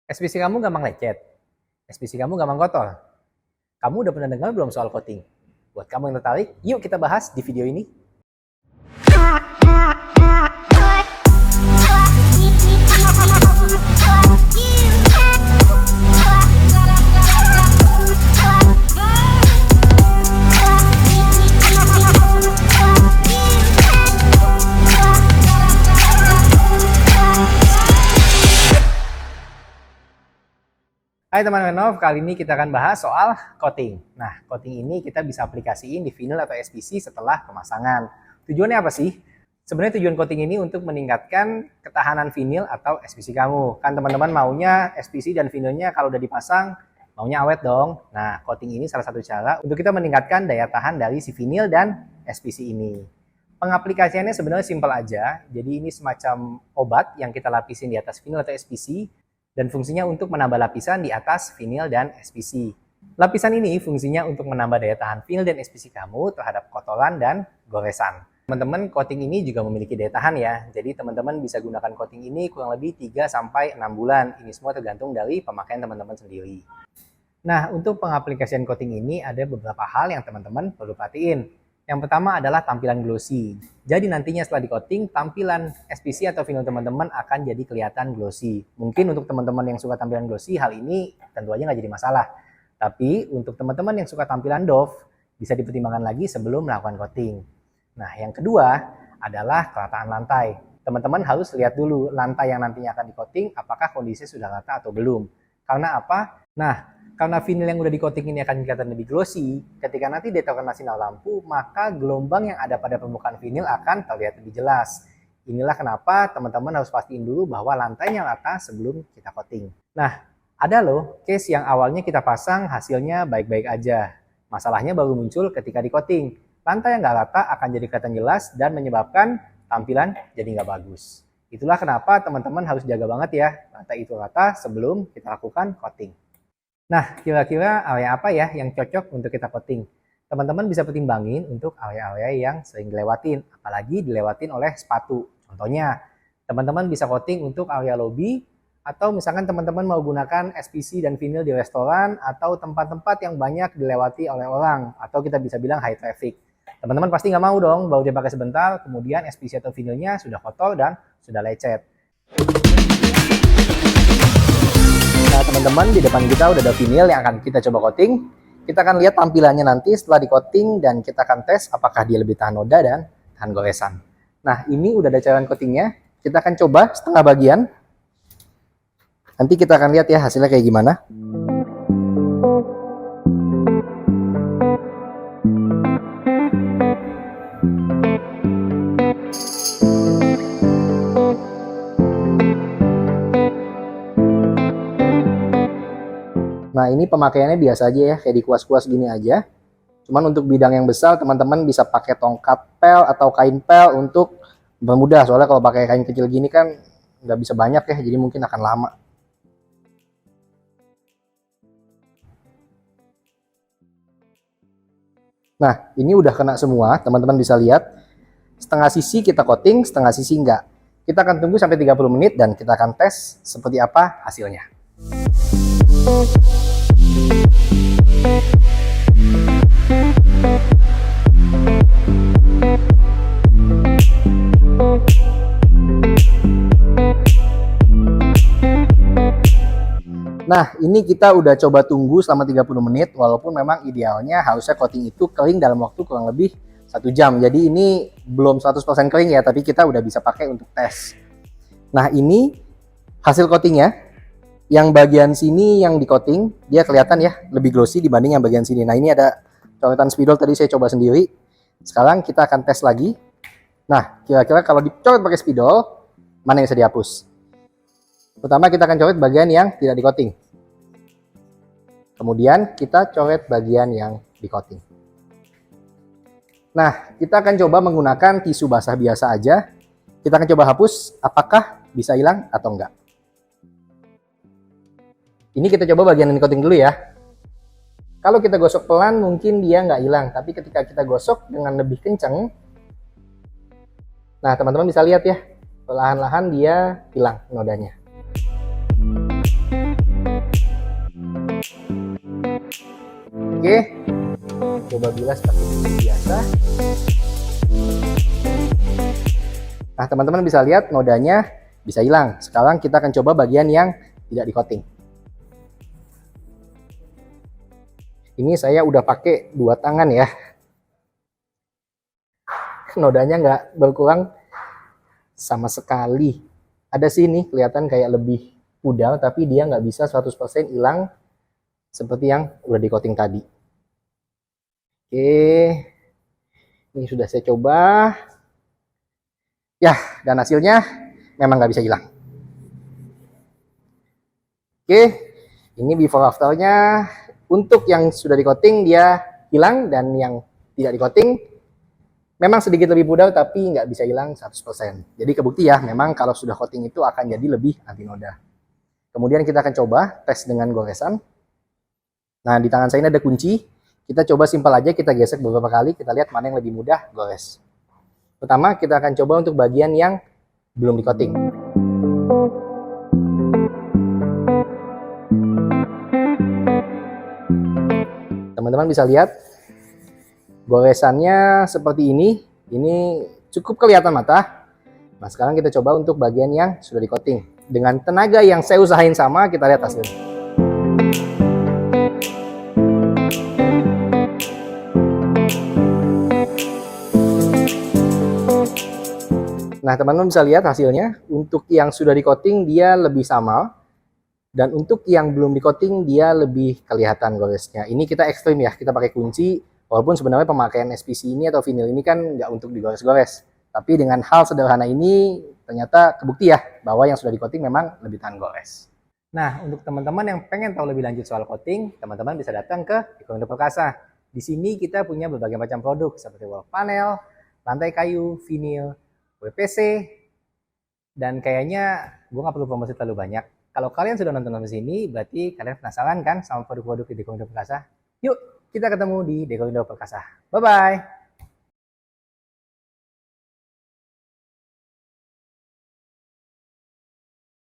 SPC kamu gampang lecet, SPC kamu gampang kotor. Kamu udah pernah dengar belum soal coating? Buat kamu yang tertarik, yuk kita bahas di video ini. Hai teman Renov, kali ini kita akan bahas soal coating. Nah, coating ini kita bisa aplikasiin di vinyl atau SPC setelah pemasangan. Tujuannya apa sih? Sebenarnya tujuan coating ini untuk meningkatkan ketahanan vinyl atau SPC kamu. Kan teman-teman maunya SPC dan vinylnya kalau udah dipasang, maunya awet dong. Nah, coating ini salah satu cara untuk kita meningkatkan daya tahan dari si vinyl dan SPC ini. Pengaplikasiannya sebenarnya simpel aja. Jadi ini semacam obat yang kita lapisin di atas vinyl atau SPC. Dan fungsinya untuk menambah lapisan di atas vinyl dan SPC. Lapisan ini fungsinya untuk menambah daya tahan vinyl dan SPC kamu terhadap kotoran dan goresan. Teman-teman, coating ini juga memiliki daya tahan ya. Jadi teman-teman bisa gunakan coating ini kurang lebih 3-6 bulan. Ini semua tergantung dari pemakaian teman-teman sendiri. Nah, untuk pengaplikasian coating ini ada beberapa hal yang teman-teman perlu perhatiin. Yang pertama adalah tampilan glossy. Jadi nantinya setelah di coating, tampilan SPC atau vinyl teman-teman akan jadi kelihatan glossy. Mungkin untuk teman-teman yang suka tampilan glossy, hal ini tentu aja nggak jadi masalah. Tapi untuk teman-teman yang suka tampilan doff, bisa dipertimbangkan lagi sebelum melakukan coating. Nah, yang kedua adalah kerataan lantai. Teman-teman harus lihat dulu lantai yang nantinya akan di coating, apakah kondisinya sudah rata atau belum. Karena apa? Nah, karena vinyl yang udah di coating ini akan kelihatan lebih glossy, ketika nanti dia terkena sinar lampu, maka gelombang yang ada pada permukaan vinyl akan terlihat lebih jelas. Inilah kenapa teman-teman harus pastiin dulu bahwa lantainya rata sebelum kita coating. Nah, ada loh case yang awalnya kita pasang hasilnya baik-baik aja. Masalahnya baru muncul ketika di coating. Lantai yang nggak rata akan jadi kelihatan jelas dan menyebabkan tampilan jadi nggak bagus. Itulah kenapa teman-teman harus jaga banget ya, lantai itu rata sebelum kita lakukan coating. Nah, kira-kira area apa ya yang cocok untuk kita coating? Teman-teman bisa pertimbangin untuk area-area yang sering dilewatin, apalagi dilewatin oleh sepatu. Contohnya, teman-teman bisa coating untuk area lobby, atau misalkan teman-teman mau gunakan SPC dan vinyl di restoran, atau tempat-tempat yang banyak dilewati oleh orang, atau kita bisa bilang high traffic. Teman-teman pasti nggak mau dong, baru dia pakai sebentar, kemudian SPC atau vinylnya sudah kotor dan sudah lecet. Nah teman-teman, di depan kita udah ada vinyl yang akan kita coba coating. Kita akan lihat tampilannya nanti setelah di coating dan kita akan tes apakah dia lebih tahan noda dan tahan goresan. Nah ini udah ada cairan coatingnya. Kita akan coba setengah bagian. Nanti kita akan lihat ya hasilnya kayak gimana. Nah ini pemakaiannya biasa aja ya, kayak dikuas-kuas gini aja. Cuman untuk bidang yang besar teman-teman bisa pakai tongkat pel atau kain pel untuk mempermudah. Soalnya kalau pakai kain kecil gini kan nggak bisa banyak ya, jadi mungkin akan lama. Nah ini udah kena semua, teman-teman bisa lihat. Setengah sisi kita coating, setengah sisi enggak. Kita akan tunggu sampai 30 menit dan kita akan tes seperti apa hasilnya. Nah, ini kita udah coba tunggu selama 30 menit, walaupun memang idealnya harusnya coating itu kering dalam waktu kurang lebih 1 jam. Jadi ini belum 100% kering ya, tapi kita udah bisa pakai untuk tes. Nah, ini hasil coatingnya. Yang bagian sini yang di coating, dia kelihatan ya lebih glossy dibanding yang bagian sini. Nah, ini ada coretan spidol tadi saya coba sendiri. Sekarang kita akan tes lagi. Nah, kira-kira kalau dicoret pakai spidol, mana yang bisa dihapus? Pertama kita akan coret bagian yang tidak di coating. Kemudian kita coret bagian yang di coating. Nah, kita akan coba menggunakan tisu basah biasa aja. Kita akan coba hapus apakah bisa hilang atau enggak. Ini kita coba bagian yang di coating dulu ya. Kalau kita gosok pelan mungkin dia nggak hilang, tapi ketika kita gosok dengan lebih kencang, nah teman-teman bisa lihat ya, perlahan-lahan dia hilang nodanya. coba bilas pakai cuci biasa. Nah, teman-teman bisa lihat nodanya bisa hilang. Sekarang kita akan coba bagian yang tidak di coating. Ini saya udah pakai 2 tangan ya. Nodanya nggak berkurang sama sekali. Ada sih nih kelihatan kayak lebih pudar, tapi dia nggak bisa 100% hilang seperti yang udah di coating tadi. Oke, ini sudah saya coba. Ya, dan hasilnya memang nggak bisa hilang. Oke, ini before afternya. Untuk yang sudah di coating dia hilang, dan yang tidak di coating memang sedikit lebih pudar tapi nggak bisa hilang 100%. Jadi kebukti ya, memang kalau sudah coating itu akan jadi lebih anti noda. Kemudian kita akan coba tes dengan goresan. Nah, di tangan saya ini ada kunci. Kita coba simpel aja, kita gesek beberapa kali, kita lihat mana yang lebih mudah gores. Pertama, kita akan coba untuk bagian yang belum di coating. Teman-teman bisa lihat goresannya seperti ini cukup kelihatan mata. Nah, sekarang kita coba untuk bagian yang sudah di coating. Dengan tenaga yang saya usahain sama, kita lihat hasilnya. Nah, teman-teman bisa lihat hasilnya. Untuk yang sudah di coating dia lebih sama, dan untuk yang belum di coating dia lebih kelihatan goresnya. Ini kita ekstrim ya, kita pakai kunci. Walaupun sebenarnya pemakaian SPC ini atau vinil ini kan nggak untuk digores-gores. Tapi dengan hal sederhana ini ternyata kebukti ya bahwa yang sudah di coating memang lebih tahan gores. Nah, untuk teman-teman yang pengen tahu lebih lanjut soal coating, teman-teman bisa datang ke Dekorindo Perkasa. Di sini kita punya berbagai macam produk seperti wall panel, lantai kayu, vinil, WPC, dan kayaknya gue nggak perlu promosi terlalu banyak. Kalau kalian sudah nonton sampai sini, berarti kalian penasaran kan sama produk-produk di Dekorindo Perkasa? Yuk, kita ketemu di Dekorindo Perkasa. Bye-bye!